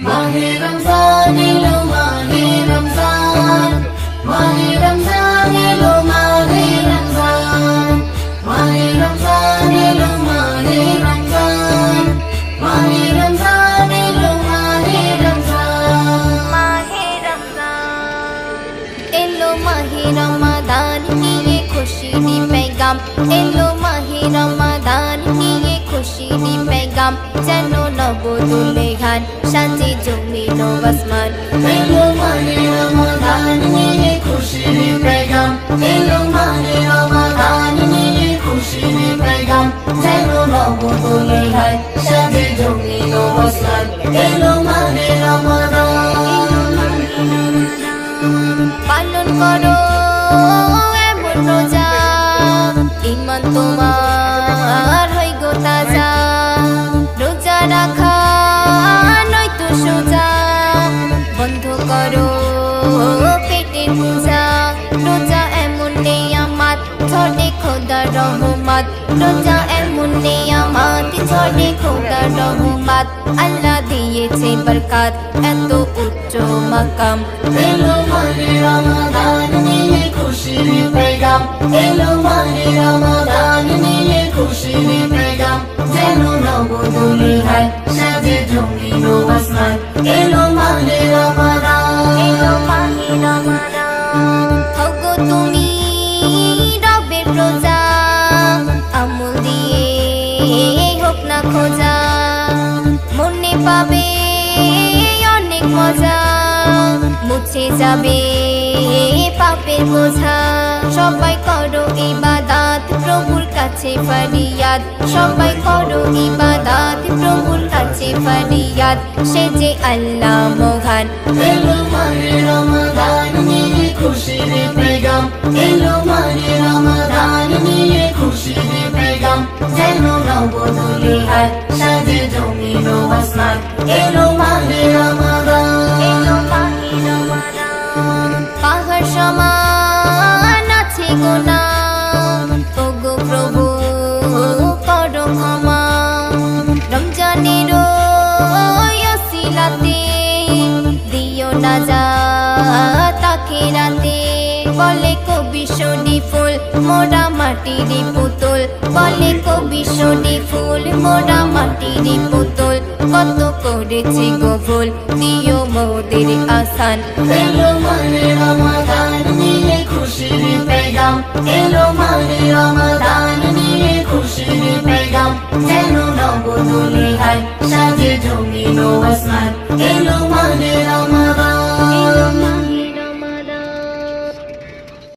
Mahe Ramzan elo Mahe Ramzan, Mahe Ramzan elo Mahe Ramzan, Mahe Ramzan elo Mahe Ramzan, Mahe Ramzan elo Mahe Ramzan, Mahe Ramzan elo Mahe Ramadan niye खुशी दी पैगाम yellow माहे Ramadan निये खुशी दी पैगाम जनो नबो दुल्हान शांति जमीनो आसमान yellow माहे रमादान निये खुशी दी पैगाम एलो माहे रमादान निये खुशी दी पैगाम जनो नबो दुल्हान शांति जमीनो आसमान एलो माहे रमादान पालन करो रोजा ईमान तुम्हार हई गो ताजा रोजा रखा नय तो सोजा बंध करो पेटेर पूजा रोजा एमन नेयामत झड़े खोदार रहमत रोजा एमन नेयामत झड़े खोदार रहमत আল্লাহ দিয়েছে বরকত এত উচ্চ মাকাম এলো মাহে রমাদান নিয়ে খুশির পেগাম এলো মাহে রমাদান নিয়ে খুশির পেগাম যেন নবদুলহান সাজে জমিন ও আসমান এলো মাহে রমাদান এলো মাহে রমাদান হগো তুমি রবের রোজা আমল দিয়ে হোক না খোঁজা মনে পাবে অনেক মজা মুছে যাবে পাপের বোঝা সবাই করো ইবাদত প্রভুর কাছে ফরিয়াদ সবাই করো ইবাদত প্রভুর কাছে ফরিয়াদ সে যে আল্লাহ মহান এলো মাহে রমাদান নিয়ে খুশির পেগাম এলো মাহে রমাদান নিয়ে খুশির পেগাম যেন নবদুলহান সাজে জমিন ও আসমান এলো মাহে রমাদান এলো মাহে রমাদান পাহাড় সমান আছে গোনা ওগো প্রভু করো ক্ষমা রমজানের ওসিলাতে দিও নাজাত আখিরাতে বলে কবি শনি ফুল মোরা মাটির পুতুল বলে কবি শনি ফুল মোরা মাটির পুতুল কত করেছি গো ভুল দিও মোদের আসান এলো মাহে রমাদান নিয়ে খুশির পেগাম এলো মাহে রমাদান নিয়ে খুশির পেগাম যেন নবদুলহান সাজে জমিন ও আসমান এলো